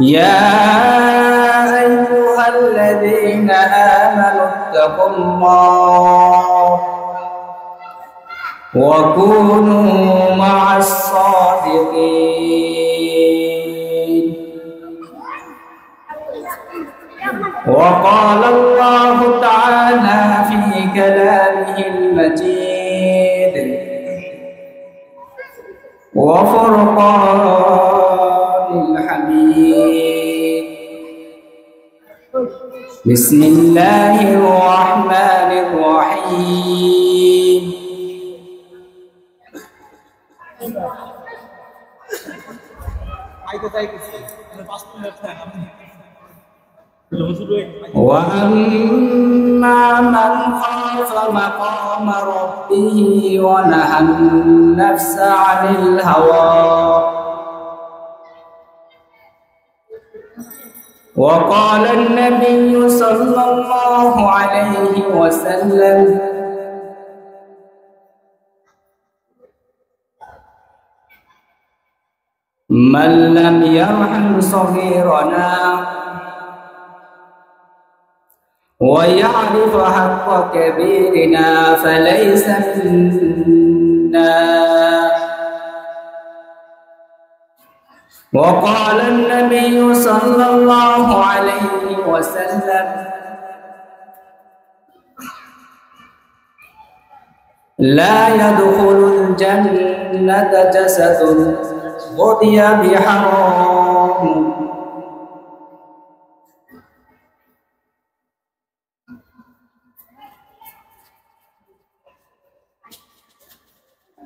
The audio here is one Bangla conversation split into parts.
يا أيها الذين آمنوا اتقوا الله وكونوا مع الصادقين. وقال الله تعالى في كلامه المجيد وفرقان الحميد. بسم الله الرحمن الرحيم. وأما من خاف مقام ربه ونهى النفس عن الهوى وقال النبي صلى الله عليه وسلم من لم يرحم صغيرنا ويعرف حق كبيرنا فليس منا. وقال النبي صلى الله عليه وسلم لا يدخل الجنة جسد غذي بحرام.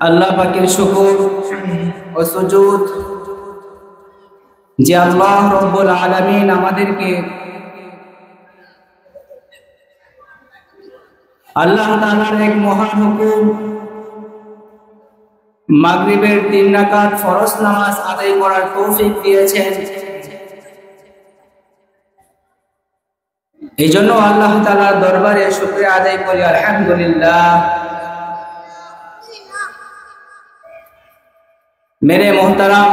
আল্লাহ পাকের শুকর ও সুজুদ যে আল্লাহ রব্বুল আলামিন আমাদেরকে আল্লাহ তাআলার এক মহান হুকুম মাগরিবের 3 রাকাত ফরজ নামাজ আদায় করার তৌফিক দিয়েছেন। এইজন্য আল্লাহ তাআলার দরবারে শুকরিয়া আদায় করি আলহামদুলিল্লাহ। मेरे मोहतरम,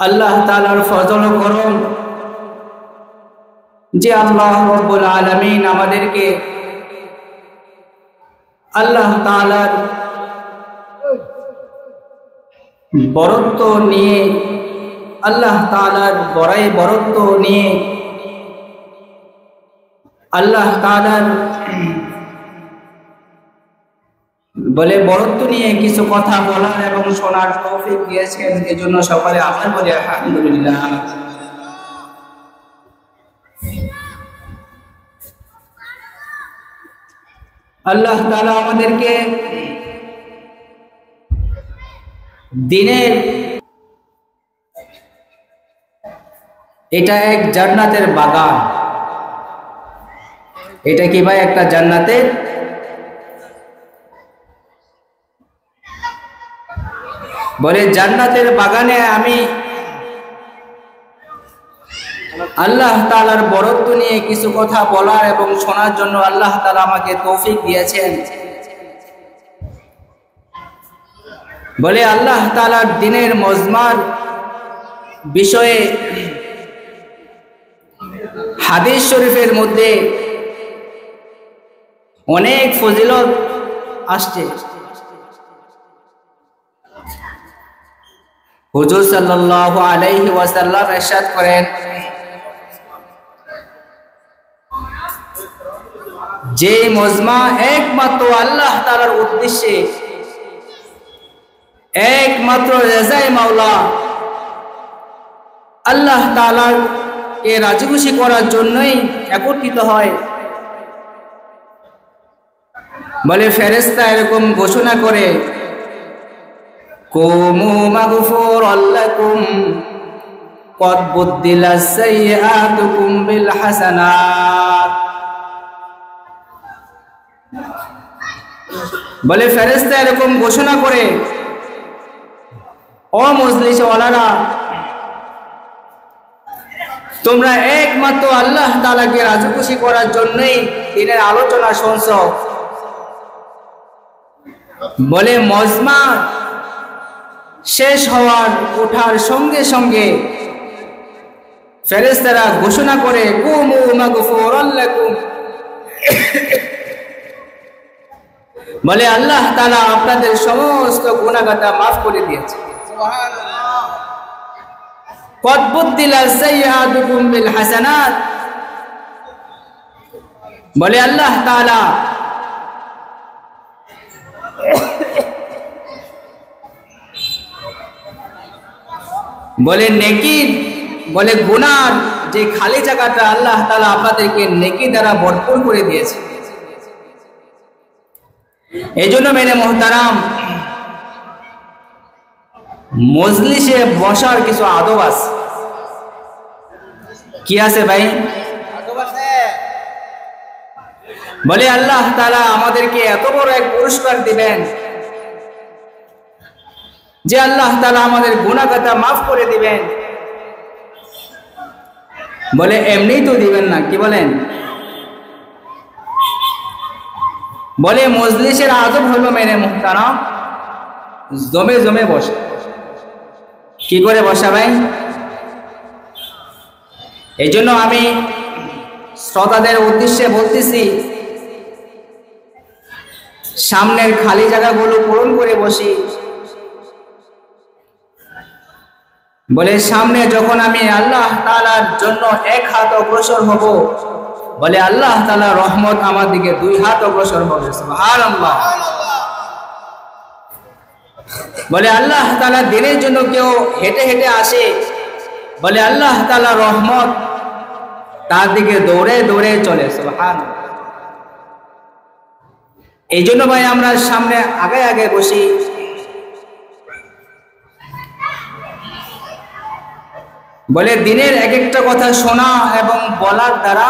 अल्लाह तालार फजल करम जे अल्लाह रब्बुल आलमीन आमादेरके अल्लाह तालार बरत्व निये अल्लाह तालार बड़ाई बरत्व निये अल्लाह तालार বলে বরত্ব নিয়ে কিছু কথা বলার এবং শোনার তৌফিক দিয়েছেন। এজন্য সকলে আবার বলি আলহামদুলিল্লাহ। আল্লাহ তাআলা আমাদেরকে দিনের এটা এক জান্নাতের বাগান। এটা কি ভাই একটা জান্নাতের বলে জান্নাতের বাগানে আমি আল্লাহ তাআলার বরত্ব নিয়ে কিছু কথা বলার এবং শোনার জন্য আল্লাহ তাআলা আমাকে তৌফিক দিয়েছেন। বলে আল্লাহ তাআলার দ্বীনের মজমার বিষয়ে হাদিস শরীফের মধ্যে অনেক ফজিলত আসছে। হুজুর সাল্লাল্লাহু আলাইহি ওয়াসাল্লাম ইরশাদ করেন, যে মজমা একমাত্র আল্লাহ তাআলার উদ্দেশ্যে, একমাত্র রেজায়ে মাওলা আল্লাহ তাআলাকে রাজি খুশি করার জন্যই একত্রিত হয়, বলে ফেরেশতা এরকম ঘোষণা করে, কুমু মাগফুরাল লাকুম কদ বুদ্দিলাস সাইয়্যাতুকুম বিল হাসানাত। বলে ফেরেশতা এরকম ঘোষণা করে, ও মজলিস ওয়ালারা, তোমরা একমাত্র আল্লাহ তাআলাকে রাজি খুশি করার জন্যই দিনের আলোচনা শুনছো। বলে মজমা শেষ হওয়ার ওঠার সঙ্গে সঙ্গে ফেরেশতারা ঘোষণা করে কুমু মাগফুরান লাকুম, বলে আল্লাহ তাআলা আপনাদের সমস্ত গুনাহগাতা মাফ করে দিয়েছে। সুবহানাল্লাহ। কদ বুদ্দিলা সাইয়্যাতুকুম বিল হাসানাত, বলে আল্লাহ তাআলা বলে নেকি, বলে গুনার যে খালি জায়গাটা আল্লাহ তাআলা আপনাদেরকে নেকি দ্বারা ভরপুর করে দিয়েছে। এই জন্য মেরে মোহতারাম, মজলিসে বসার কিছু আদব আছে। কি আছে ভাই? বলে আল্লাহ তাআলা আমাদেরকে এত বড় এক পুরস্কার দিবেন যে আল্লাহ তাআলা আমাদের গুনাহগাতা মাফ করে দিবেন। বলে এমনি তো দিবেন না, কি বলেন? বলে মজলিসের আদব হলো মেরে মুহতারাম জমে জমে বসা। কি করে বসা ভাই? এই জন্য আমি শ্রোতাদের উদ্দেশ্যে বলতেছি, সামনের খালি জায়গাগুলো পূরণ করে বসি। বলে সামনে যখন আমি আল্লাহ তাআলার জন্য এক হাত অগ্রসর হব, বলে আল্লাহ তাআলার রহমত আমার দিকে দুই হাত অগ্রসর হবে। সুবহানাল্লাহ। বলে আল্লাহ তাআলা দিনের জন্য কেউ হেঁটে হেঁটে আসে, বলে আল্লাহ তাআলার রহমত তার দিকে দৌড়ে দৌড়ে চলে। সুবহানাল্লাহ। এই জন্য ভাই আমরা সামনে আগে আগে বসি। বলে দিনের এক একটা কথা শোনা এবং বলার দ্বারা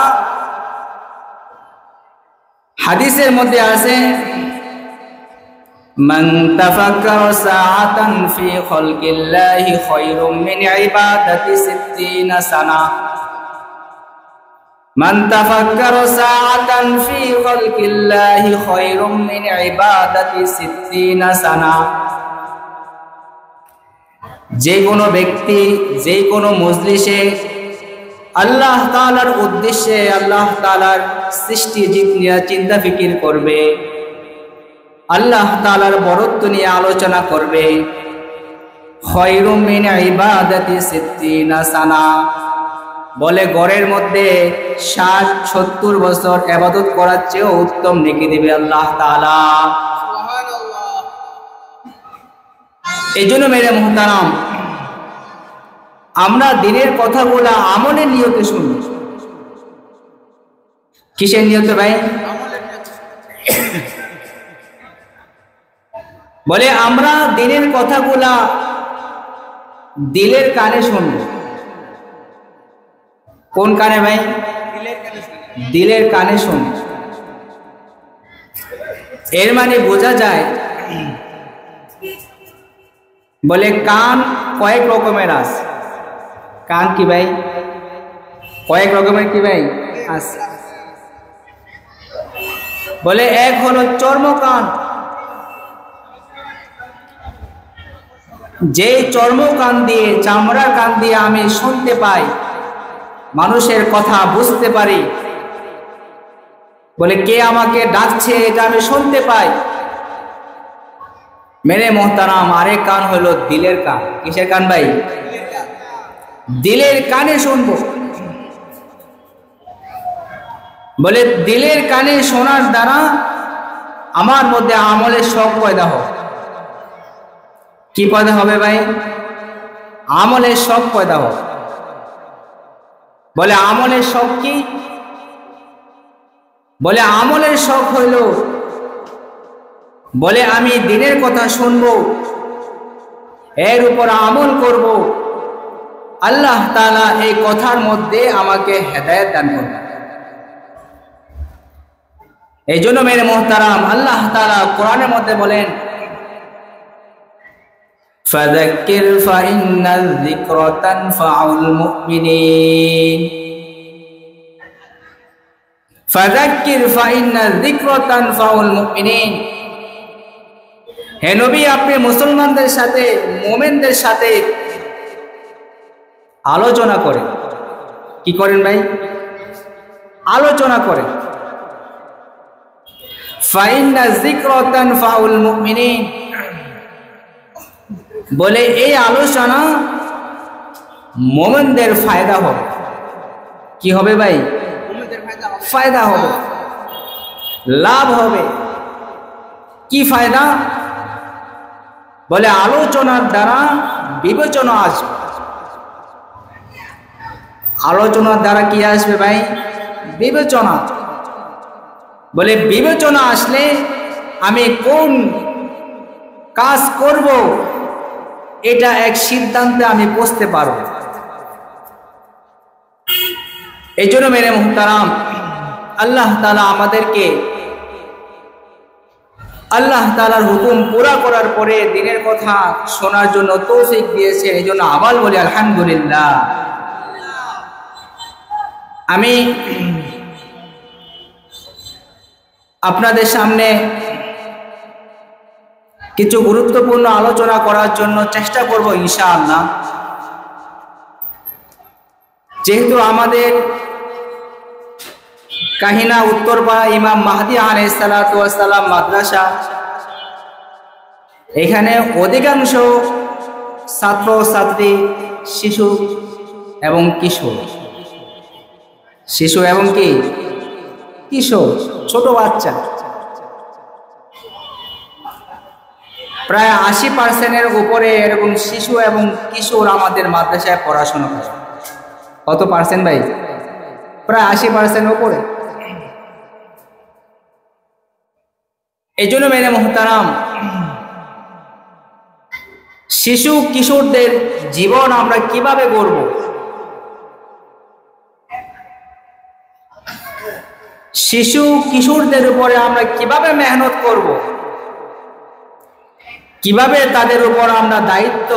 হাদিসের মধ্যে আছে মান তাফাক্কারা সাআতান ফি খালকিল্লাহি খায়রুম মিন ইবাদাতি 60 সানা। মান তাফাক্কারা সাআতান ফি খালকিল্লাহি খায়রুম মিন ইবাদাতি 60 সানা। যে কোনো ব্যক্তি যে কোনো মজলিসে আল্লাহ তাআলার উদ্দেশ্যে আল্লাহ তাআলার সৃষ্টি জীব নিয়ে চিন্তা ফিকির করবে, আল্লাহ তাআলার বরত্ব নিয়ে আলোচনা করবে, খায়রুম মিন ইবাদাতি 60 সানা। বলে ঘরের মধ্যে 60-70 বছর ইবাদত করার চেয়েও উত্তম নেকি দেবে আল্লাহ তাআলা। সুবহানাল্লাহ। এই জন্য মেরে মুহতারাম, আমরা দিনের কথাগুলা আমলের নিয়তে শুনব। কিসের নিয়তে ভাই? বলে আমরা দিনের কথাগুলা দিলের কানে শুনব। কোন কানে ভাই? দিলের কানে শুনব। এর মানে বোঝা যায়, বলে কান কয়েক রকমের আছে। কান কি ভাই? কয়েক রকমের কি ভাই আছে। বলে এক হলো চর্ম কান, যে চর্ম কান দিয়ে চামড়ার কান দিয়ে আমি শুনতে পাই, মানুষের কথা বুঝতে পারি, বলে কে আমাকে ডাকছে এটা আমি শুনতে পাই। মেরে মোহতারাম আরেক কান হলো দিলের কান। কিসের কান ভাই? দিলের কানে শুনবো। বলে দিলের কানে শোনার দ্বারা আমার মধ্যে আমলের শখ পয়দা হবে। কি পয়দা হবে ভাই? আমলের শখ পয়দা হবে। বলে আমলের শখ কি? বলে আমলের শখ হইল, বলে আমি দিনের কথা শুনবো, এর উপর আমল করব, আল্লাহ তাআলা এই কথার মধ্যে আমাকে হেদায়েত দান করবেন। এই জন্য মেরে মুহতারাম আল্লাহ তাআলা কোরআনের মধ্যে বলেন ফাযাক্কির ফাইন্নায যিকরা তানফাউল মুমিনিন। ফাযাক্কির ফাইন্নায যিকরা তানফাউল মুমিনিন। হে নবী, আপনি মুসলমানদের সাথে, মুমিনদের সাথে আলোচনা করেন। কি করেন ভাই? আলোচনা করেন। ফাইন্না যিকরা তানফাউল মুমিনিন, বলে এই আলোচনা মুমিনদের ফায়দা হবে। কি হবে ভাই? ফায়দা হবে, লাভ হবে। কি ফায়দা? বলে আলোচনার দ্বারা বিবেচনা আসবে। আলোচনার দ্বারা কি আসবে ভাই? বিবেচনা। বলে বিবেচনা আসলে আমি কোন কাজ করব এটা এক সিদ্ধান্তে আমি পৌঁছতে পারব। এই জন্য মেরে মুহতারাম, আল্লাহ তাআলা আমাদেরকে আল্লাহ তাআলার হুকুম পুরা করার পরে দিনের কথা শোনার জন্য তৌফিক দিয়েছেন। এই জন্য আবার বলি আলহামদুলিল্লাহ। আমি আপনাদের সামনে কিছু গুরুত্বপূর্ণ আলোচনা করার জন্য চেষ্টা করব ইনশাআল্লাহ। যেহেতু আমাদের কাহিনা উত্তরপাড়া ইমাম মাহদী আলাইহিস সালাতু ওয়াস সালাম মাদ্রাসা, এখানে অধিকাংশ ছাত্র ছাত্রী শিশু এবং কিশোর, শিশু এবং কি কিশোর, ছোট বাচ্চা। প্রায় 80% উপরে এরকম শিশু এবং কিশোর আমাদের মাদ্রাসায় পড়াশোনা করে। কত পার্সেন্ট ভাই? প্রায় 80% উপরে। এই জন্য মেরে মুহতারাম, শিশু কিশোরদের জীবন আমরা কিভাবে গড়ব, শিশু কিশোরদের উপরে আমরা কিভাবে মেহনত করব, কিভাবে তাদের উপর আমরা দায়িত্ব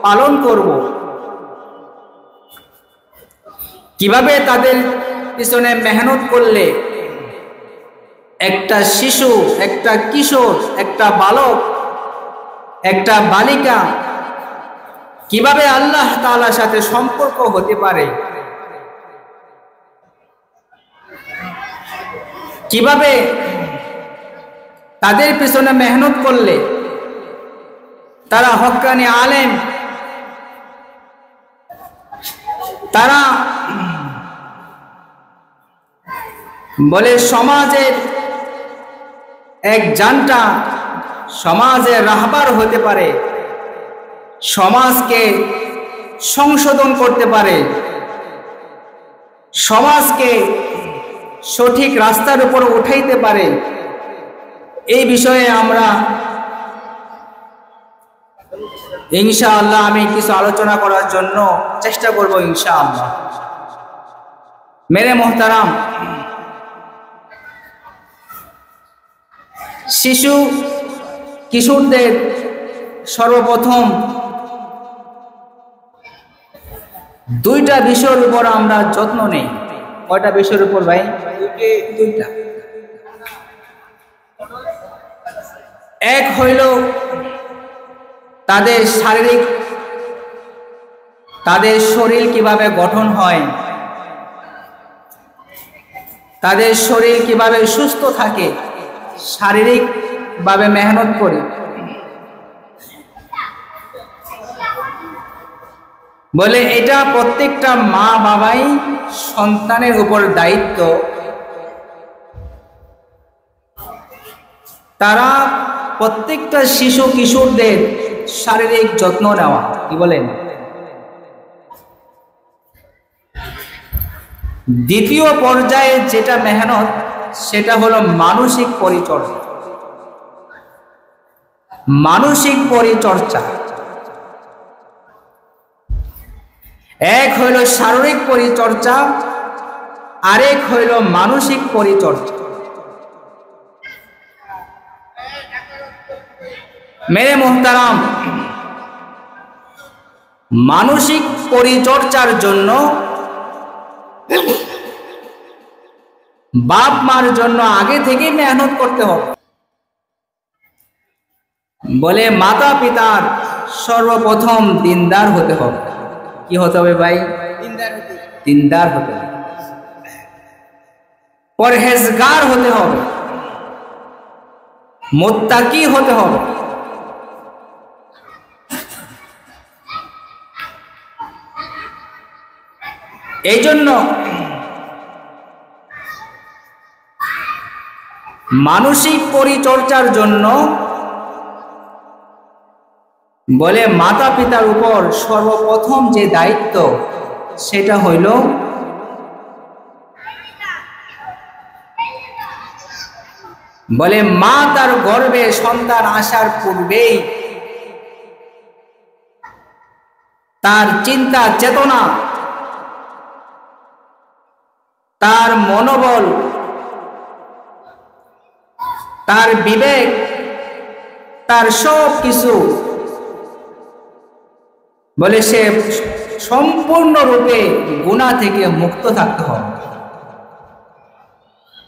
পালন করব, কিভাবে তাদের পিছনে মেহনত করলে একটা শিশু, একটা কিশোর, একটা বালক, একটা বালিকা কিভাবে আল্লাহ তাআলার সাথে সম্পর্ক হতে পারে, কিভাবে তাদের পিছনে মেহনত করলে তারা হক্কানি আলেম, তারা বলে সমাজের এক জান্টা, সমাজের রাহবার হতে পারে, সমাজকে সংশোধন করতে পারে, সমাজকে সঠিক রাস্তার উপর উঠাইতে পারে। এই বিষয়ে আমরা ইনশাআল্লাহ আমি কিছু আলোচনা করার জন্য চেষ্টা করব ইনশাআল্লাহ। মেরে মুহতারাম, শিশু কিশোরদের সর্বপ্রথম দুইটা বিষয়ের উপর আমরা যত্ন নেই। কয়টা বিষয়ের উপর ভাই? দুইটা। এক হইল তাদের শারীরিক, তাদের শরীর কিভাবে গঠন হয়, তাদের শরীর কিভাবে সুস্থ থাকে, শারীরিক ভাবে মেহনত করে। বলে এটা প্রত্যেকটা মা বাবাই সন্তানের উপর দায়িত্ব, তারা প্রত্যেকটা শিশু কিশোরদের শারীরিক যত্ন নেওয়া। কি বলেন? দ্বিতীয় পর্যায়ে যেটা মেহনত, সেটা হলো মানসিক পরিচর্যা। মানসিক পরিচর্যা এক হইল শারীরিক পরিচর্যা, আরেক হইল মানসিক পরিচর্যা। মেরে মুহতারাম, মানসিক পরিচর্যার জন্য বাপ মার জন্য আগে থেকে মেহনত করতে হবে। বলে মাতা পিতার সর্বপ্রথম দিনদার হতে হবে। কি হতে হবে ভাই? দিনদার হতে হবে, পরহেজগার হতে হবে, মুত্তাকি হতে হবে। এই জন্য মানসিক পরিচর্যার জন্য বলে মাতা পিতার উপর সর্বপ্রথম যে দায়িত্ব সেটা হইল বলে মা তার গর্ভে সন্তান আসার পূর্বেই তার চিন্তা চেতনা, তার মনোবল, তার বিবেক, তার সব কিছু বলে সে সম্পূর্ণরূপে গুনাহ থেকে মুক্ত থাকতে হবে।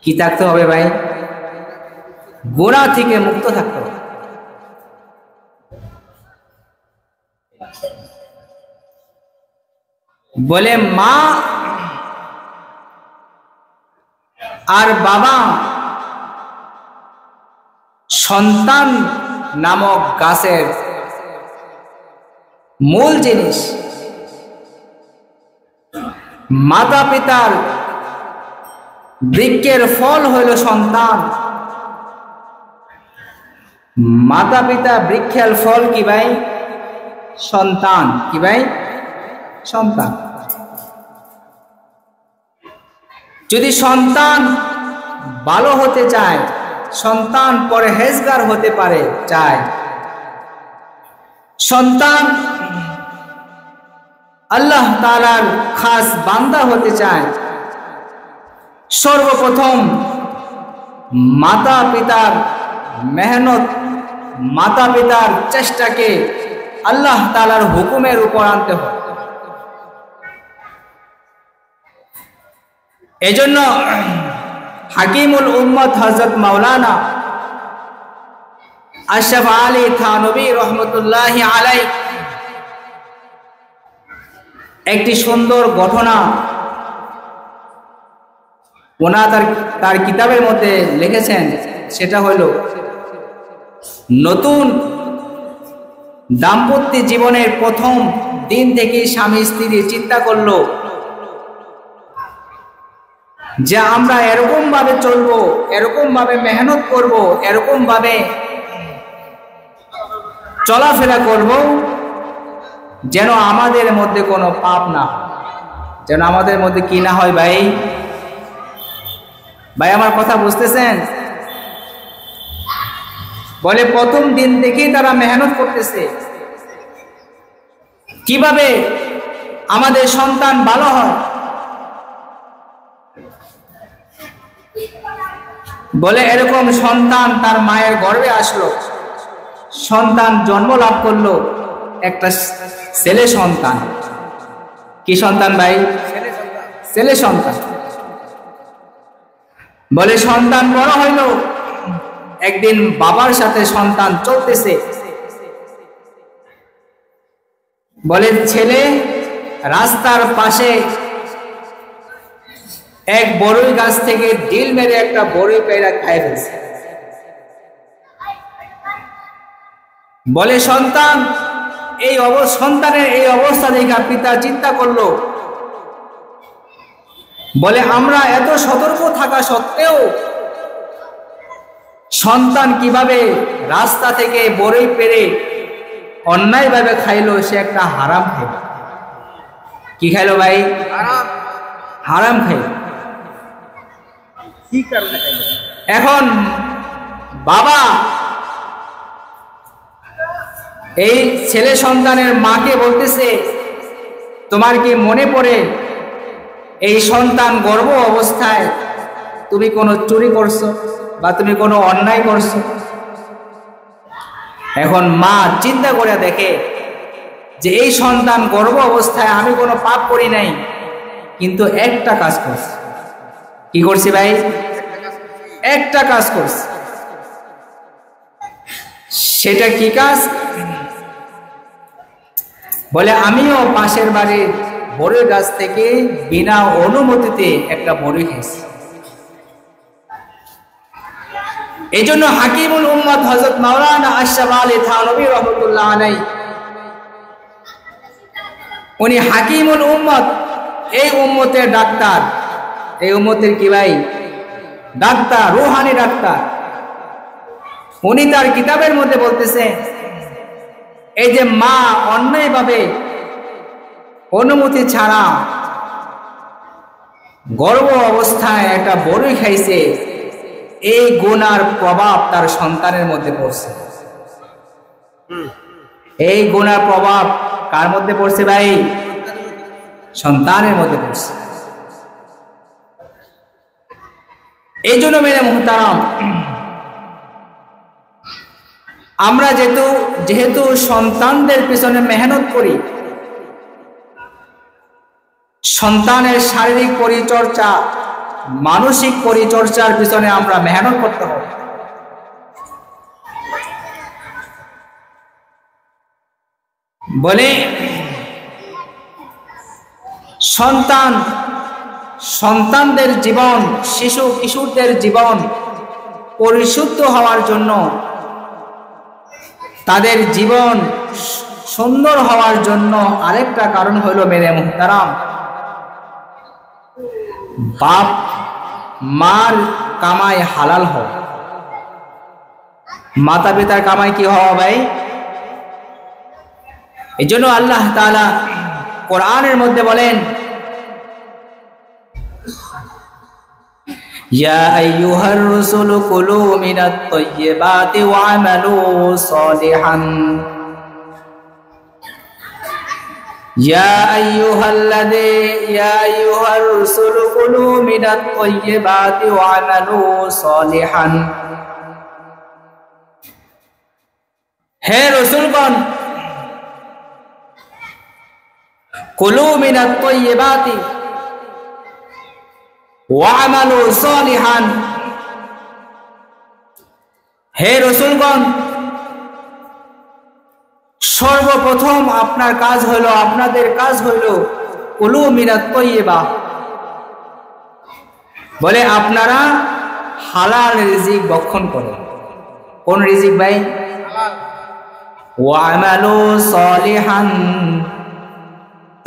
কি থাকতে হবে ভাই? গুনাহ থেকে মুক্ত থাকতে হবে। বলে মা আর বাবা সন্তান নামক গাছের মূল জিনিস। মাতা পিতার বৃক্ষের ফল হইল সন্তান। মাতা পিতা বৃক্ষের ফল কি ভাই? সন্তান। কি ভাই? সন্তান। যদি সন্তান ভালো হতে চায়, সন্তান পরহেজগার হতে পারে চায়, সন্তান আল্লাহ তাআলার খাস বান্দা হতে চায়, সর্বপ্রথম মাতা পিতার মেহনত, মাতা পিতার চেষ্টাকে আল্লাহ তাআলার হুকুমের উপর আনতে হবে। এজন্য হাকিমুল উম্মত হযরত মাওলানা আশরাফ আলী থানভী রহমতুল্লাহি আলাইহি একটি সুন্দর ঘটনা তার কিতাবের মধ্যে লিখেছেন। সেটা হইল নতুন দাম্পত্য জীবনের প্রথম দিন থেকে স্বামী স্ত্রী চিন্তা করলো যে আমরা এরকম ভাবে চলবো, এরকম ভাবে মেহনত করব, এরকম ভাবে চলাফেরা করব যেন আমাদের মধ্যে কোনো পাপ না, যেন আমাদের মধ্যে কি না হয়। ভাই ভাই আমার কথা বুঝতেছেন? বলে প্রথম দিন থেকেই তারা মেহনত করতেছে কিভাবে আমাদের সন্তান ভালো হয়। বলে এরকম সন্তান তার মায়ের গর্ভে আসলো, সন্তান জন্ম লাভ করলো, একটা ছেলে সন্তান। কি সন্তান ভাই? ছেলে সন্তান। বলে সন্তান বড় হইল, একদিন বাবার সাথে সন্তান চলতেছে। বলে ছেলে রাস্তার পাশে এক বড়ই গাছ থেকে ঢিল মেরে একটা বড়ই পেড়া খাই ফেলছে। বলে সন্তানের এই অবস্থা দেখে পিতা চিন্তা করলো, বলে আমরা এত সতর্ক থাকা সত্ত্বেও সন্তান কিভাবে রাস্তা থেকে বড়ই পেড়ে অন্যায়ভাবে খাইলো, সে একটা হারাম খাইল। কি খাইলো ভাই? হারাম খাইল। কি কারণে খাইলো? এখন বাবা এই ছেলে সন্তানের মাকে বলতেছে, তোমার কি মনে পড়ে এই সন্তান গর্ভ অবস্থায় তুমি কোনো চুরি করছো বা তুমি কোনো অন্যায় করছো? এখন মা চিন্তা করে দেখে যে এই সন্তান গর্ভ অবস্থায় আমি কোনো পাপ করি নাই, কিন্তু একটা কাজ করছি। কি করছি ভাই? একটা কাজ করছি। সেটা কি কাজ? বলে আমিও পাশের বাড়ির বড়ই গাছ থেকে বিনা অনুমতিতে একটা বড়ই খেয়েছি। এই জন্য হাকিমুল উম্মত হযরত মাওলানা আশরাফ আলী থানভী রাহমাতুল্লাহ আলাইহি, উনি হাকিমুল উম্মত, এই উম্মতের ডাক্তার, এই উম্মতের কি ভাই? ডাক্তার, রূহানি ডাক্তার। উনি তার কিতাবের মধ্যে বলতেছে, এই যে মা অন্যায়ভাবে অনুমতি ছাড়া গর্ভ অবস্থায় একটা বড়ই খাইছে, এই গুনার প্রভাব তার সন্তানের মধ্যে পড়ছে। এই গুনার প্রভাব কার মধ্যে পড়ছে ভাই? সন্তানের মধ্যে পড়ছে। এই জন্য মেরে মুহতারাম, আমরা যেহেতু সন্তানদের পিছনে মেহনত করি, সন্তানের শারীরিক পরিচর্যা, মানসিক পরিচর্যার পিছনে আমরা মেহনত করতে হবে। বলে সন্তানদের জীবন, শিশু কিশোরদের জীবন পরিশুদ্ধ হওয়ার জন্য, তাদের জীবন সুন্দর হওয়ার জন্য আরেকটা কারণ হইল মেরে মুহতারাম, বাপ মার কামাই হালাল হওয়া। মাতা পিতার কামাই কি হওয়া ভাই? এই জন্য আল্লাহ তাআলা কোরআনের মধ্যে বলেন, ইয়া আইয়ুহার রাসূলু কুলু মিনাত তাইয়্যিবাতি ওয়া আমালু সালিহান, ইয়া আইয়ুহার রাসূলু কুলু মিনাত তাইয়্যিবাতি ওয়া আমালু সালিহান। হে রাসূলগণ, কুলু মিনাত তাইয়্যিবাতি ওয়া আমালু সালিহান। হে রাসূলগণ, সর্বপ্রথম আপনাদের কাজ হইল কুলু মিনাত তাইয়্যিবা, বলে আপনারা হালাল রিজিক ভক্ষণ করেন। কোন রিজিক ভাই? ওয়া আমালু সালিহান,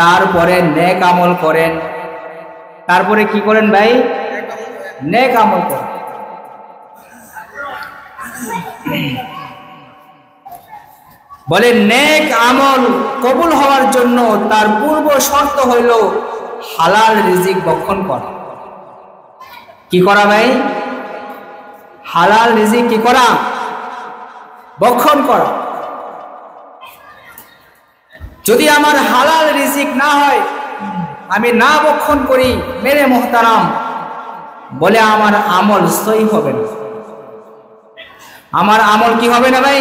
তারপরে নেক আমল করেন। তারপরে কি করেন ভাই? নেক আমল করেন। বলে নেক আমল কবুল হওয়ার জন্য তার পূর্ব শর্ত হইল হালাল রিজিক ভক্ষণ করা। কি করা ভাই? হালাল রিজিক কি করা? ভক্ষণ করা। যদি আমার হালাল রিজিক না হয়, আমি না ভক্ষণ করি, মেরে মুহতারাম, বলে আমার আমল সহি হবে না। আমার আমল কি হবে না ভাই?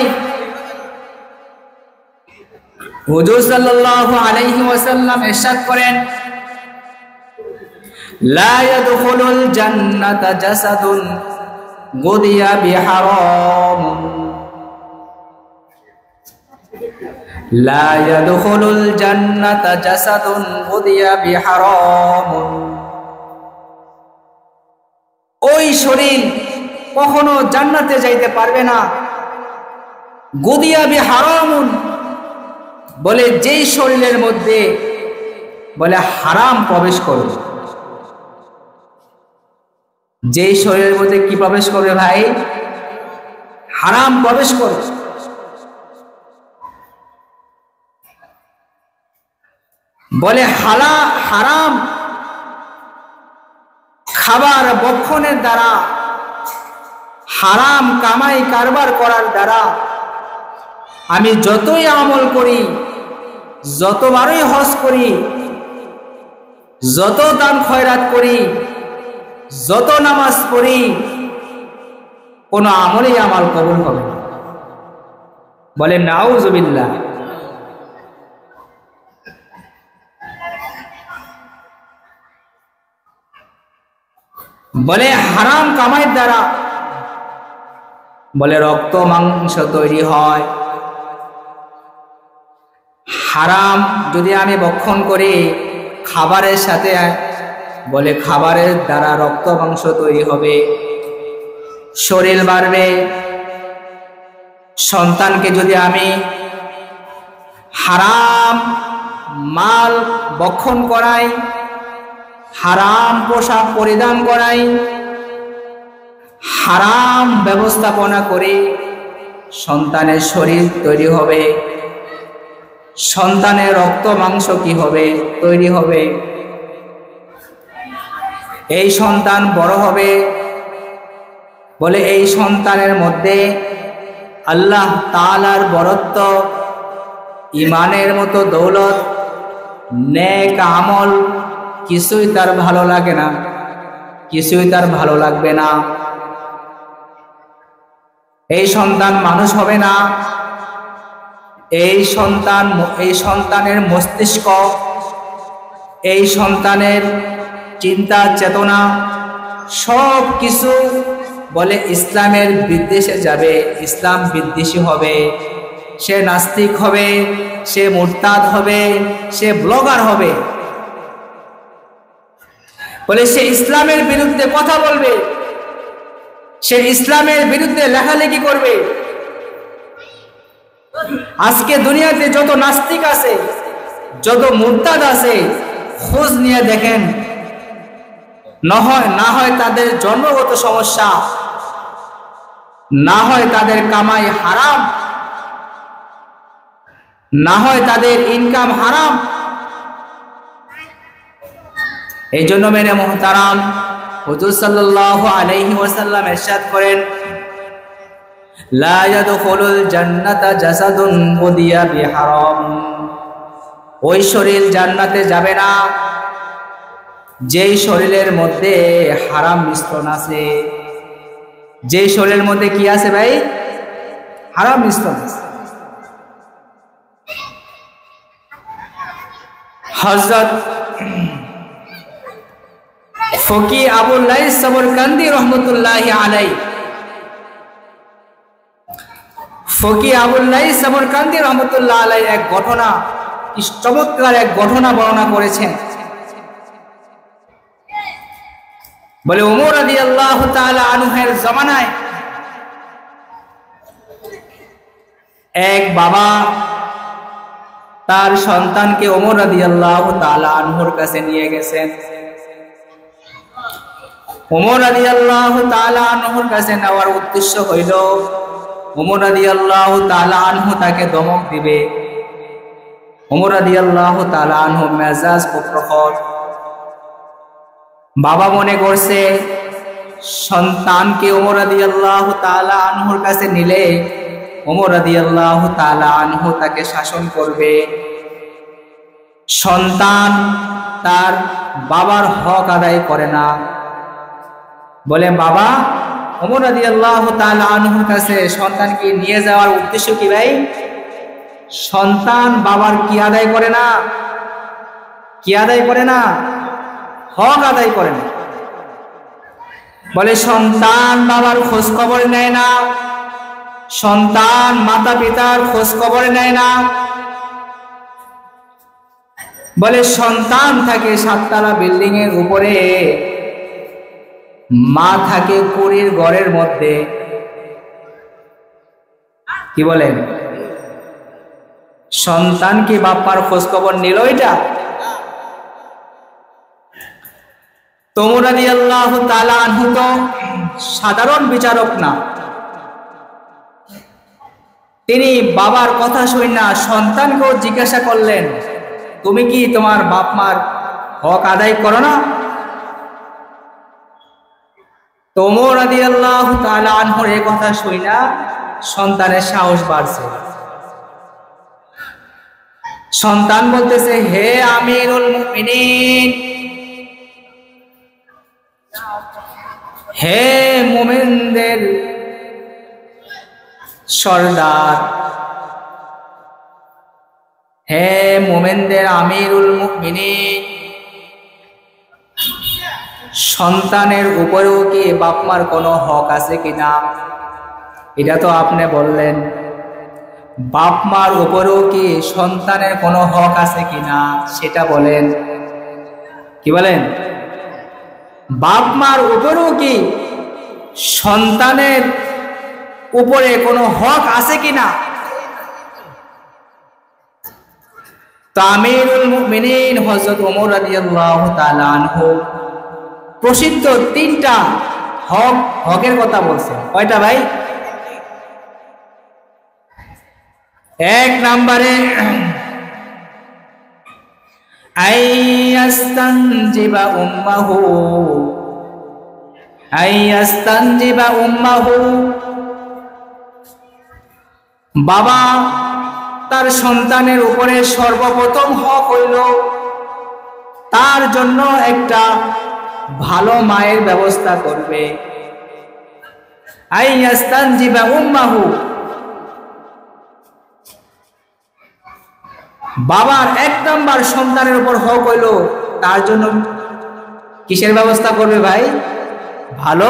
হুজুর সাল্লাল্লাহু আলাইহি ওয়াসাল্লাম ইরশাদ করেন, লা ইয়াদখুলুল জান্নাতা জাসাদুন গুদিয়া বিহারাম, লা ইয়াদখুলুল জান্নাতা জাসাদুন গুদিয়া বিহারাম। ওই শরীর কখনো জান্নাতে যাইতে পারবে না। গুদিয়া বিহারামুন, বলে যেই শরীরের মধ্যে বলে হারাম প্রবেশ করবে। যেই শরীরের মধ্যে কি প্রবেশ করবে ভাই? হারাম প্রবেশ করবে। বলে হারাম খাবার ভক্ষণের দ্বারা, হারাম কামাই কারবার করার দ্বারা আমি যতই আমল করি, যতবারই হজ করি, যত দান খয়রাত করি, যত নামাজ পড়ি, কোনো আমলই আমার কবুল হবে না। বলে নাউজুবিল্লাহ। বলে হারাম কামাইয়ের দ্বারা বলে রক্ত মাংস তৈরি হয়। হারাম যদি আমি ভক্ষণ করি খাবারের সাথে, বলে খাবারের দ্বারা রক্ত মাংস তৈরি হবে, শরীর বাড়বে। সন্তানকে যদি আমি হারাম মাল ভক্ষণ করাই, হারাম পোশাক পরিধান করাই, হারাম ব্যবস্থাপনা করে, সন্তানের শরীর তৈরি হবে, সন্তানের রক্ত মাংস কি হবে? তৈরি হবে। এই সন্তান বড় হবে, বলে এই সন্তানের মধ্যে আল্লাহ তাআলার বরত্ব, ইমানের মতো দৌলত, নেক আমল কিছুই তার ভালো লাগে না, কিছুই তার ভালো লাগবে না। এই সন্তান মানুষ হবে না। এই সন্তানের মস্তিষ্ক, এই সন্তানের চিন্তা চেতনা সব কিছু বলে ইসলামের বিদ্বেষে যাবে, ইসলাম বিদ্বেষী হবে, সে নাস্তিক হবে, সে মুরতাদ হবে, সে ব্লগার হবে, বলে সে ইসলামের বিরুদ্ধে কথা বলবে, সে ইসলামের বিরুদ্ধে লেখালেখি করবে। আজকে দুনিয়াতে যত নাস্তিক আছে, যত মুরতাদ আছে, খোঁজ নিয়ে দেখেন, না হয় তাদের জন্মগত সমস্যা, না হয় তাদের কামাই হারাম, না হয় তাদের ইনকাম হারাম। এই জন্য মেনে মুহতারাম, হুজুর সাল্লাল্লাহু আলাইহি ওয়াসাল্লাম ইরশাদ করেন, লা ইয়াদখুলুল জান্নাতা জাসাদুন গুদিয়া বিহারাম। ওই শরীর জান্নাতে যাবে না যেই শরীরের মধ্যে হারাম মিশ্রণ আছে। যেই শরীরের মধ্যে কি আছে ভাই? হারাম মিশ্রণ আছে। হযরত ফকি আবুল লাইস সামরকান্দি রহমতুল্লাহি আলাইহি, ফকি আবুল লাইস সামরকান্দি রহমতুল্লাহ আলাইহি এক ঘটনা, চমৎকার এক ঘটনা বর্ণনা করেছেন। বলে ওমর রাদিয়াল্লাহু তাআলা আনহুর জামানায় এক বাবা তার সন্তানকে ওমর রাদিয়াল্লাহু তাআলা আনহুর কাছে নিয়ে গেছেন। ওমর রাদিয়াল্লাহু তাআলা আনহুর কাছে নেওয়ার উদ্দেশ্য হইল ওমর রাদিয়াল্লাহু তাআলা আনহু তাকে ধমক দিবে। ওমর রাদিয়াল্লাহু তাআলা আনহু মেজাজ খুব প্রখর। বাবা মনে করছে সন্তানকে ওমর রাদিয়াল্লাহু তাআলা আনহুর কাছে নিলে ওমর রাদিয়াল্লাহু তাআলা আনহু তাকে শাসন করবে। সন্তান তার বাবার হক আদায় করে না। বলে বাবা, ওমর রাদিয়াল্লাহু তাআলা আনহুর কাছে সন্তানকে নিয়ে যাওয়ার উদ্দেশ্য কি ভাই? সন্তান বাবার কি আদায় করে না? কি আদায় করে না? হক আদায় করে না। বলে সন্তান বাবার খোঁজ খবর নেয় না, সন্তান মাতা পিতার খোঁজ খবর নেয় না। বলে সন্তান থাকে 7 তলা বিল্ডিং এর উপরে, মা থাকে কুড়ির ঘরের মধ্যে। কি বলেন? সন্তান কি বাপ্পার খোঁজ খবর নিল? এটা ওমর রাদিয়াল্লাহু তাআলা আনহু তো সাধারণ বিচারক না। তিনি বাবার কথা শুনে না সন্তানকেও জিজ্ঞাসা করলেন, তুমি কি তোমার বাপ মার হক আদায় করো না? ওমর রাদিয়াল্লাহু তাআলা আনহুর এই কথা শুনে না সন্তানের সাহস বাড়ছে। সন্তান বলতেছে, হে আমিরুল মুমিনিন, হে মুমিনদের সরদার, হে মুমিনদের আমিরুল মুমিনিন, সন্তানের উপরেও কি বাপ মার কোনো হক আছে কিনা? এটা তো আপনি বললেন। বাপ মার উপরেও কি সন্তানের কোনো হক আছে কিনা সেটা বলেন। কি বলেন? বাপ মার উপরেও কি সন্তানের উপরে কোনো হক আছে কিনা? তো আমিরুল মুমিনিন হযরত ওমর রাদিয়াল্লাহু তাআলা আনহু প্রসিদ্ধ 3টা হকের কথা বলছেন। কয়টা ভাই? 1 নম্বরে আইয়াস্তানজিবা উম্মাহু, বাবা তার সন্তানের উপরে সর্বপ্রথম হক হইল তার জন্য একটা ভালো মায়ের ব্যবস্থা করবে। আইয়াস্তানজিবা উম্মাহু, বাবার 1 নাম্বার সন্তানের উপর হক হইল তার জন্য কিসের ব্যবস্থা করবে ভাই? ভালো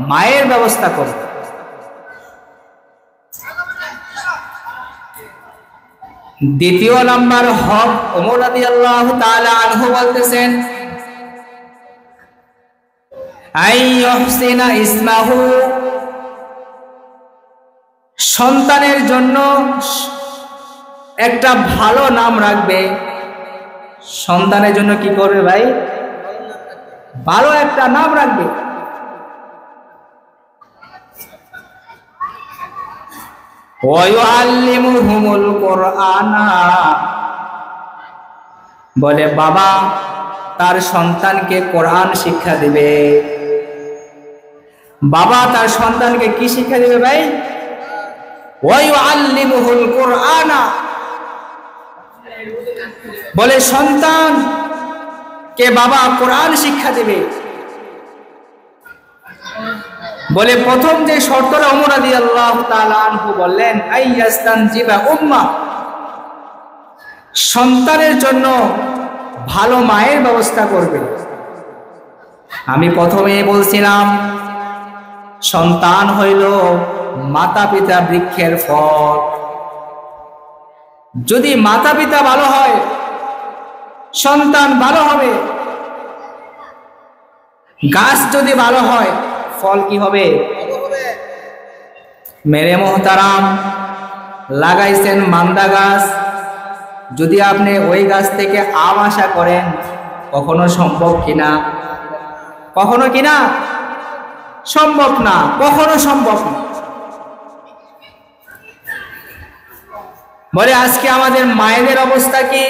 মায়ের ব্যবস্থা করবে। দ্বিতীয় নাম্বার হক ওমর রাদিয়াল্লাহু তাআলা আনহু বলতেছেন আইয়ুহসিনা ইসমাহু, সন্তানের জন্য একটা ভালো নাম রাখবে। সন্তানের জন্য কি করবে ভাই? ভালো একটা নাম রাখবে। ওয়ায়ুআল্লিমুহুমুল কুরআনা, বলে বাবা তার সন্তানকে কোরআন শিক্ষা দিবে। বাবা তার সন্তানকে কি শিক্ষা দিবে ভাই? ওয়ায়ুআল্লিমুহুল কুরআনা, বলে সন্তানকে বাবা কোরআন শিক্ষা দিবে। বলে প্রথম যে শর্তটা ওমর রাদিয়াল্লাহু তাআলা আনহু বললেন আইয়াস্তানজিবা উম্মাহ, সন্তানের জন্য ভালো মায়ের ব্যবস্থা করবে। আমি প্রথমে বলছিলাম সন্তান হইল মাতা পিতা বৃক্ষের ফল। যদি মাতা পিতা ভালো হয় সন্তান ভালো হবে। গাছ যদি ভালো হয় ফল কি হবে? মেরে মোহতারাম, লাগাইছেন মান্দা গাছ, যদি আপনি ওই গাছ থেকে আম আশা করেন কখনো সম্ভব কিনা? কখনো কিনা? সম্ভব না, কখনো সম্ভব না। বলে আজকে আমাদের মায়েদের অবস্থা কি?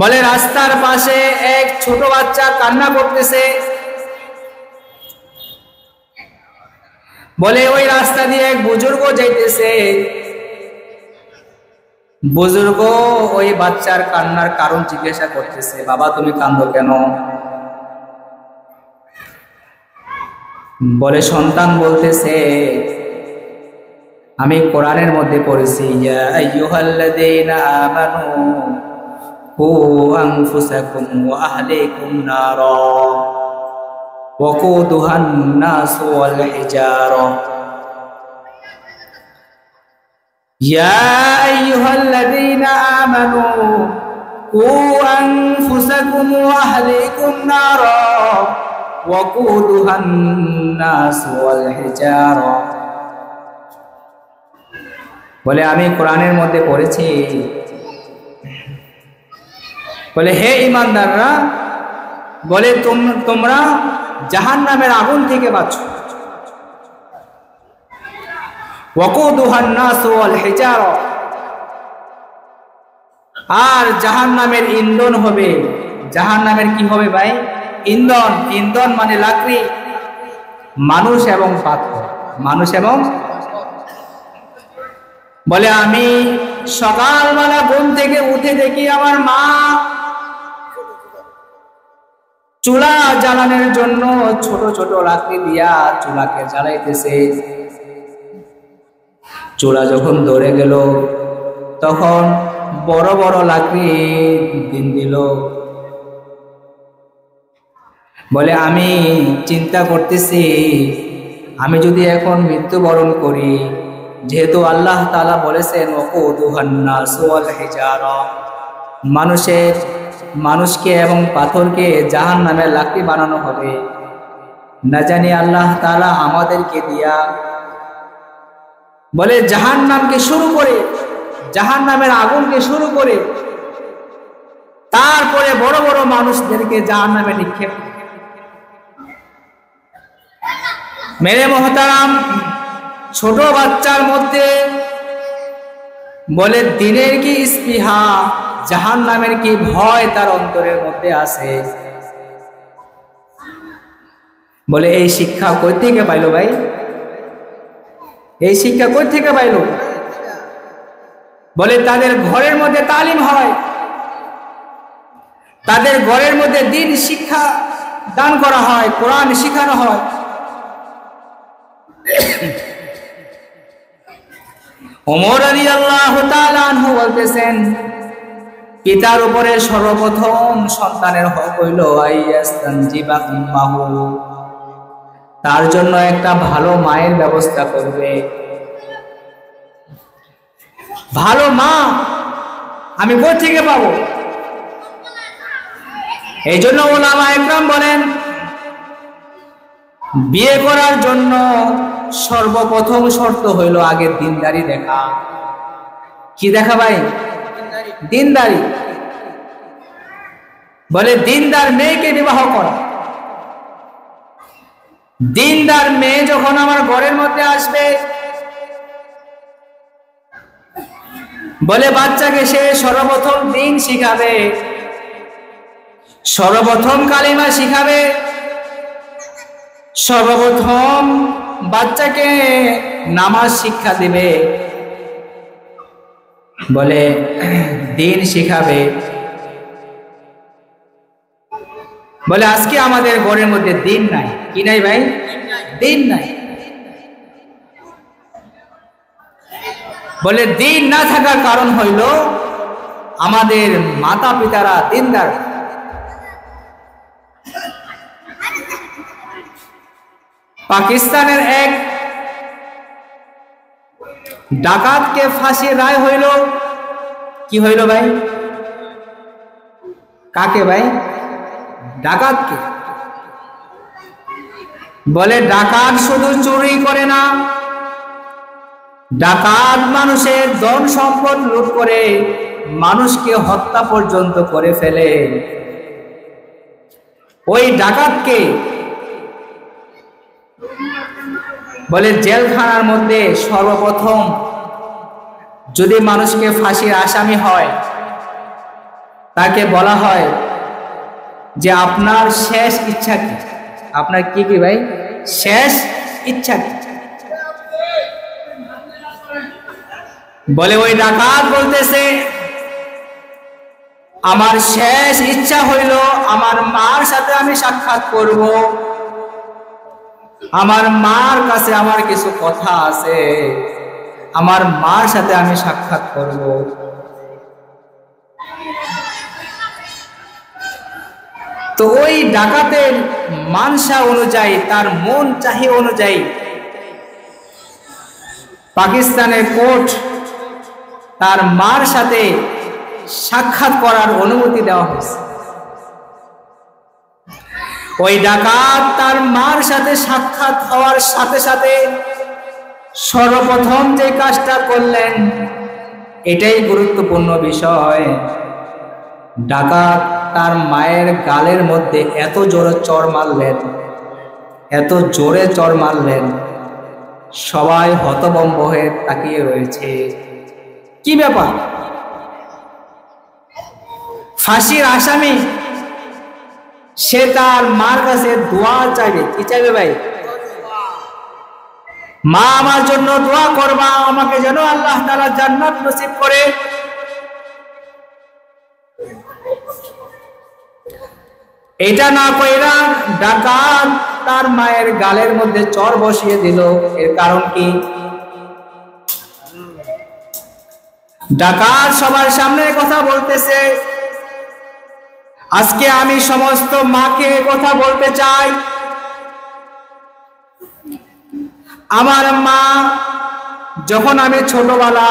বলে রাস্তার পাশে এক ছোট বাচ্চা কান্না করতেছে, বলে ওই রাস্তা দিয়ে এক বুজুর্গ যাইতেছে। বুজুর্গ ওই বাচ্চার কান্নার কারণ জিজ্ঞাসা করতেছে, বাবা তুমি কাঁদো কেন? বলে সন্তান বলতেছে আমি কোরআনের মধ্যে পড়েছি ইয়া আইয়ুহাল্লাযীনা আমানু কু আনফুসাকুম ওয়া আহলিকুম নারা ওয়াকুদুহান নাস ওয়াল হিজারা, ইয়া আইয়ুহাল্লাযীনা আমানু কু আনফুসাকুম ওয়া আহলিকুম নারা ওয়াকুদুহান নাস ওয়াল হিজারা। বলে আমি কোরআনের মধ্যে পড়েছি, বলে হে ঈমানদাররা, বলে তোমরা জাহান্নামের আগুন থেকে বাঁচো। ওয়াকুদুহান নাস ওয়াল হিজারা, আর জাহান্নামের ইন্ধন হবে। জাহান্নামের কি হবে ভাই? ইন্ধন। ইন্ধন মানে লাকড়ি, মানুষ এবং পাথর, মানুষ এবং। বলে আমি সকালবেলা ঘুম থেকে উঠে দেখি আমার মা চুলা জ্বালানোর জন্য ছোট ছোট লাকড়ি দিয়া চুলাকে জ্বালাইতেছে। চুলা যখন ধরে গেল তখন বড় বড় লাকড়ি দিন দিল। বলে আমি চিন্তা করতেছি আমি যদি এখন মৃত্যুবরণ করি, যেহেতু আল্লাহ তাআলা বলেছেন ওয়াকুদুহান নাস ওয়াল হিজারা, মানুষকে এবং পাথরকে জাহান্নামের লাকড়ি বানানো হবে, না জানি আল্লাহ তাআলা আমাদেরকে দিয়া বলে জাহান্নামকে শুরু করে, জাহান্নামের আগুনকে শুরু করে তারপরে বড় বড় মানুষদেরকে জাহান্নামে নিক্ষেপ। মেরে মোহতারাম, ছোট বাচ্চার মধ্যে বলে দিনের কি স্পৃহা, জাহান্নামের কি ভয় তার অন্তরের মধ্যে আছে। বলে এই শিক্ষা কই থেকে পাইলো ভাই? এই শিক্ষা কই থেকে পাইলো? বলে তাদের ঘরের মধ্যে তালিম হয়, তাদের ঘরের মধ্যে দিন শিক্ষা দান করা হয়, কোরআন শিখানো হয়। ওমর রাদিয়াল্লাহু তাআলা আনহু বলতেছেন, পিতার উপরে সর্বপ্রথম সন্তানের হক হইল আইয়াস্তানজিবা উম্মাহু, তার জন্য একটা ভালো মায়ের ব্যবস্থা করবে। ভালো মা আমি কোথা থেকে পাবো? এই জন্য উলামা ইকরাম বলেন, বিয়ে করার জন্য সর্বপ্রথম শর্ত হইল আগে দিনদারি দেখা। কি দেখা ভাই? দিনদারি। বলে দিনদার মেয়েকে বিবাহ করা। দিনদার মেয়ে যখন আমার ঘরের মধ্যে আসবে, বলে বাচ্চাকে সে সর্বপ্রথম দিন শিখাবে, সর্বপ্রথম কালিমা শিখাবে, সর্বপ্রথম বাচ্চাকে নামাজ শিক্ষা দিবে, বলে দিন শিখাবে। বলে আজকে আমাদের ঘরের মধ্যে দিন নাই। কি নাই ভাই? দিন নাই। বলে দিন না থাকার কারণ হইল আমাদের মাতা পিতারা দিনদার। পাকিস্তানের এক ডাকাতকে ফাঁসির রায় হইল। কি হইল ভাই? কাকে ভাই? ডাকাতকে। বলে ডাকাত শুধু চুরি করে না, ডাকাত মানুষের ধন সম্পদ লুট করে মানুষকে হত্যা পর্যন্ত করে ফেলে। ওই ডাকাতকে বলে জেলখানার মধ্যে সর্বপ্রথম যদি মানুষকে ফাঁসির আসামি হয়, তাকে বলা হয় যে আপনার শেষ ইচ্ছা কি? আপনার কি কি ভাই? শেষ ইচ্ছা কি? বলে ওই ডাকাত বলতেছে, আমার শেষ ইচ্ছা হইল আমার মার সাথে আমি সাক্ষাৎ করব, আমার মার কাছে আমার কিছু কথা আছে, আমার মার সাথে আমি সাক্ষাৎ করব। তো ওই ডাকাতের মানসা অনুযায়ী, তার মন চাহি অনুযায়ী পাকিস্তানের কোর্ট তার মার সাথে সাক্ষাৎ করার অনুমতি দেওয়া হয়েছে। ওই ডাকাত তার মার সাথে সাক্ষাৎ হওয়ার সাথে সাথে সর্বপ্রথম যে কাজটা করলেন, এটাই গুরুত্বপূর্ণ বিষয়। ডাকাত তার মায়ের গালের মধ্যে এত জোরে চড় মারলেন, এত জোরে চড় মারলেন, সবাই হতভম্ব হয়ে তাকিয়ে রয়েছে। কি ব্যাপার? ফাঁসির আসামি সে তার মার কাছে দোয়া চাইবে। কি চাইবে ভাই? মা আমার জন্য দোয়া করবা, আমাকে যেন আল্লাহ তাআলা জান্নাত নসিব করে। এটা না কইরা ডাকাত তার মায়ের গালের মধ্যে চড় বসিয়ে দিল। এর কারণ কি? ডাকাত সবার সামনে কথা বলতেছে, আজকে আমি সমস্ত মাকে কথা বলতে চাই, আমার মা যখন আমি ছোটবেলা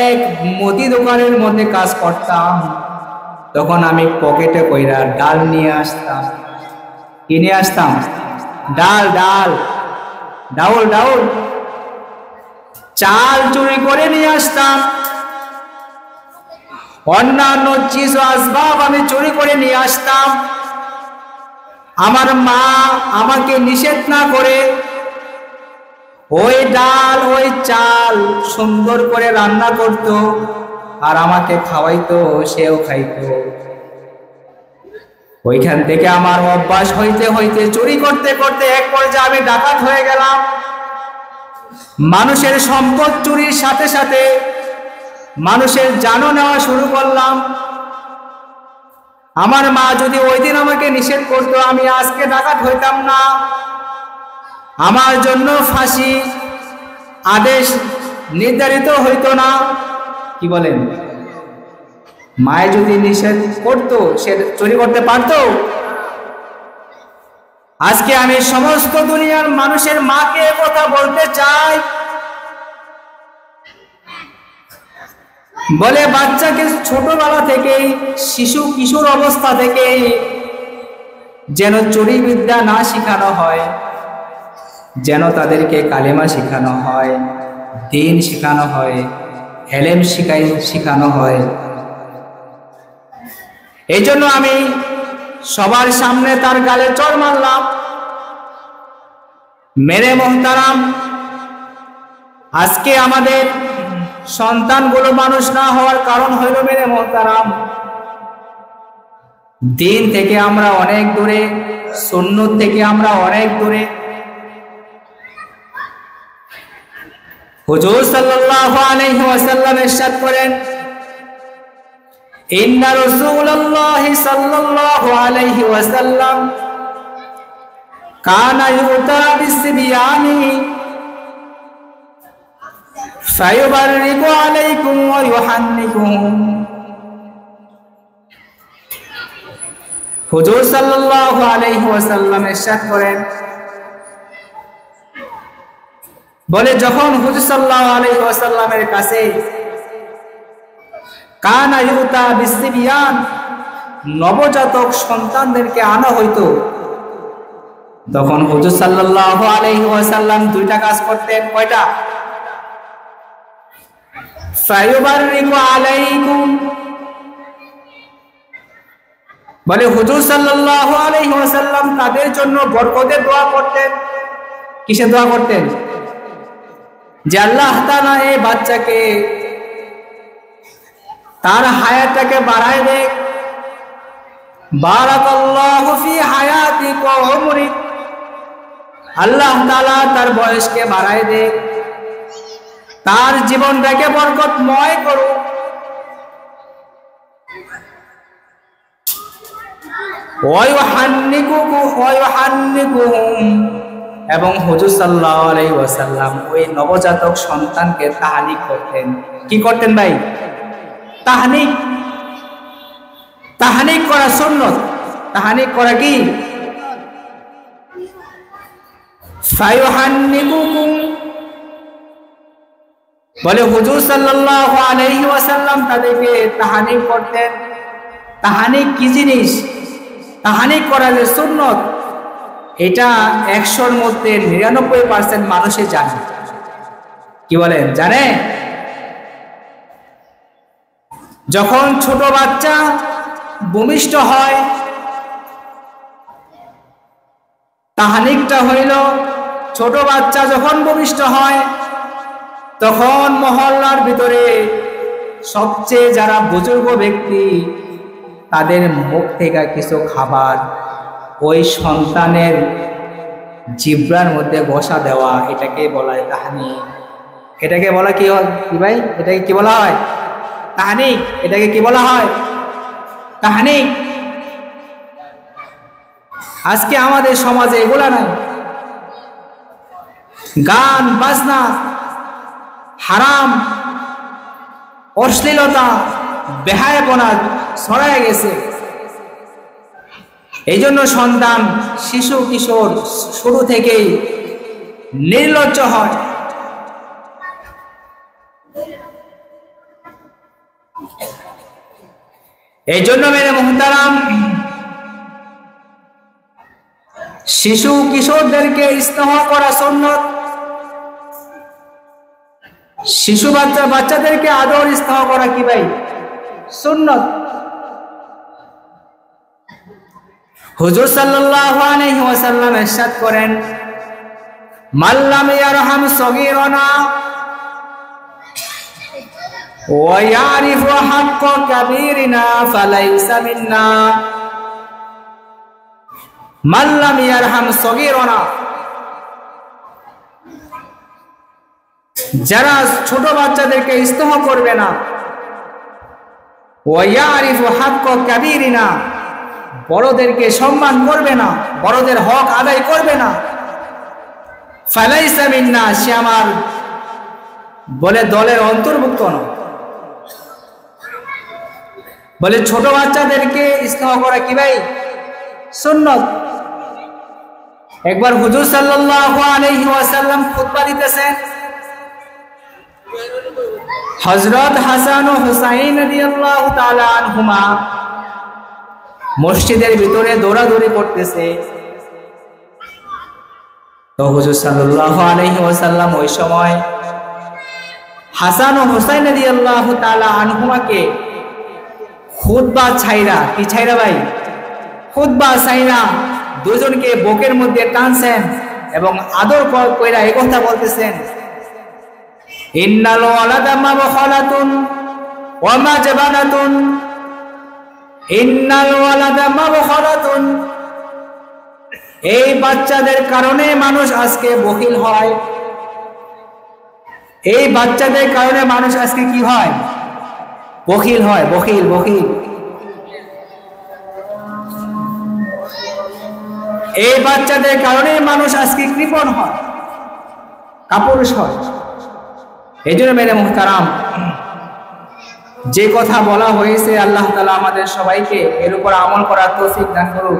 এক মুদি দোকানের মধ্যে কাজ করতাম, তখন আমি পকেটে কইরা ডাল নিয়ে আসতাম। কি নিয়ে আসতাম? ডাল ডাল ডাউল ডাউল চাল চুরি করে নিয়ে আসতাম। অন্যান্য চিজ ও আসবাব আমি চুরি করে নিয়ে আসতাম। আমার মা আমাকে নিষেধ না করে ওই ডাল ওই চাল সুন্দর করে রান্না করত আর আমাকে খাওয়াইতো, সেও খাইতো। ওইখান থেকে আমার অভ্যাস হইতে হইতে চুরি করতে করতে এক পর্যায়ে আমি ডাকাত হয়ে গেলাম। মানুষের সম্পদ চুরির সাথে সাথে মানুষের জানও নেওয়া শুরু করলাম। আমার মা যদি ওই দিন আমাকে নিষেধ করতো, আমি আজকে ডাকাত হইতাম না। আমার জন্য ফাঁসি আদেশ নির্ধারিত হইতো না। কি বলেন? মায়ে যদি নিষেধ করতো, সে চুরি করতে পারতো? আজকে আমি সমস্ত দুনিয়ার মানুষের মাকে কথা বলতে চাই, বলে বাচ্চাকে ছোটবেলা থেকেই, শিশু কিশোর অবস্থা থেকেই যেন চুরি বিদ্যা না শেখানো হয়, যেন তাদেরকে কালেমা শেখানো হয়, দ্বীন শেখানো হয়, এলেম শেখানো হয়। এই জন্য আমি সবার সামনে তার গালে চড় মারলাম। মেরে মোহতারাম, আজকে আমাদের সন্তানগুলো মানুষ না হওয়ার কারণ হইল মেরে মোহতারাম, দ্বীন থেকে আমরা অনেক দূরে, সুন্নত থেকে আমরা অনেক দূরে। হুজুর সাল্লাল্লাহু আলাইহি ওয়াসাল্লাম ইরশাদ করেন, ইন্না রাসূলুল্লাহি সাল্লাল্লাহু আলাইহি ওয়াসাল্লাম কানা ইউতা বিসবিয়ানি ফায়ুবাররিকু আলাইকুম ওয়া ইউহান্নিকুম। হুজুর সাল্লাল্লাহু আলাইহি ওয়াসাল্লাম ইরশাদ করেন, বলে যখন হুজুর সাল্লাল্লাহু আলাইহি ওয়াসাল্লামের কাছে কানা ইউতা বিসবিয়ান, নবজাতক সন্তানদেরকে আনা হইতো, তখন হুজুর সাল্লাল্লাহু আলাইহি ওয়াসাল্লাম দুইটা কাজ করতেন। কয়টা? ফায়ুবাররিকু আলাইকুম, বলে হুজুর সাল্লাল্লাহু আলাইহি ওয়াসাল্লাম তাদের জন্য বরকতের দোয়া করতেন। কিসের দোয়া করতেন? যে আল্লাহ তাআলা এই বাচ্চাকে, তার হায়াতটাকে বাড়ায় দেখ, বারাকাল্লাহু ফি হায়াতিক ওয়া উমরিক, আল্লাহ তাআলা তার বয়সকে বাড়ায় দেখ, তার জীবনটাকে বরকতময় করুক। ওয়া ইউহান্নিকুহুম, এবং হুজুর সাল্লাল্লাহু আলাইহি ওয়াসাল্লাম ওই নবজাতক সন্তানকে তাহনিক করতেন। কি করতেন ভাই? তাহনিক। তাহনিক করা সুন্নাত। তাহনিক করা কি? ফায়ুহান্নিকুকুম, বলে হুজুর সাল্লাল্লাহু আলাইহি ওয়াসাল্লাম তাদেরকে তাহনিক করতেন। তাহনিক কি জিনিস? তাহনিক করা যে সুন্নাত, এটা 100-র মধ্যে 99% মানুষে জানে। কি বলেন? জানে? যখন ছোট বাচ্চা ভূমিষ্ঠ হয়, তাহনিকটা হইল, ছোট বাচ্চা যখন ভূমিষ্ঠ হয় তখন মহল্লার ভিতরে সবচেয়ে যারা বুজুর্গ ব্যক্তি, তাদের মুখ থেকে কিছু খাবার ওই সন্তানের জিহ্বার মধ্যে বসা দেওয়া, এটাকে বলা হয় তাহনিক। এটাকে বলা কি হয় কি ভাই? এটাকে কি বলা হয়? তাহনিক। এটাকে কি বলা হয়? তাহনিক। আজকে আমাদের সমাজে এগুলা নাই। গান বাজনা, হারাম, অশ্লীলতা, বেহায়াপনা ছড়ায় গেছে। এই জন্য সন্তান, শিশু কিশোর শুরু থেকেই নির্লজ্জ হয়। এই জন্য মেরে মুহতারাম, শিশু কিশোরদেরকে স্নেহ করা সুন্নত। শিশু বাচ্চাদেরকে আদর স্নেহ করা কি ভাই? সুন্নত। হুজুর সাল্লাল্লাহু আলাইহি ওয়াসাল্লাম ইরশাদ করেন, মাল্লাম ইয়ারহাম সগীরানা ওয়া ইয়ারিফু হাক্কা কাবীরিনা ফালাইসা মিন্না। মাল্লাম ইয়ারহাম সগীরানা, যারা ছোট বাচ্চাদেরকে স্নেহ করবে না, ওয়া ইয়ারিফু হাক্কা কাবীরিনা, বড়দেরকে সম্মান করবে না, বড়দের হক আদায় করবে না, ফালাইসা মিন্না, সে আমার বলে দলের অন্তর্ভুক্ত না। বলে ছোট বাচ্চাদেরকে স্নেহ করা কি ভাই? সুন্নত। একবার হুজুর সাল্লাল্লাহু আলাইহি ওয়াসাল্লাম খুতবা দিতেছেন, হযরত হাসান ও হুসাইন রাদিয়াল্লাহু তাআলা আনহুমা মসজিদের ভিতরে দৌড়াদৌড়ি করতেছে। তো হুজুর সাল্লাল্লাহু আলাইহি ওয়াসাল্লাম ওই সময় হাসান ও হুসাইন রাদিয়াল্লাহু তাআলা আনহুমাকে খুতবা ছাইরা, কি ছাইরা ভাই? খুতবা ছাইরা দুজনকে বুকের মধ্যে টানছেন এবং আদর কইরা এই কথা বলতেছেন, ইন্নাল ওয়ালাদা মাবখালাতুন ওয়া মাজবানাতুন, ইন্নাল ওয়ালাদা মাবখালাতুন, এই বাচ্চাদের কারণে মানুষ আজকে বখিল হয়। এই বাচ্চাদের কারণে মানুষ আজকে কি হয়? বখিল হয়। বখিল বখিল। এই বাচ্চাদের কারণে মানুষ আজকে কৃপণ হয়, কাপুরুষ হয়। এই জন্য মেরে মুহতারাম, যে কথা বলা হয়েছে আল্লাহ তাআলা আমাদের সবাইকে এর উপর আমল করার তৌফিক দান করুক।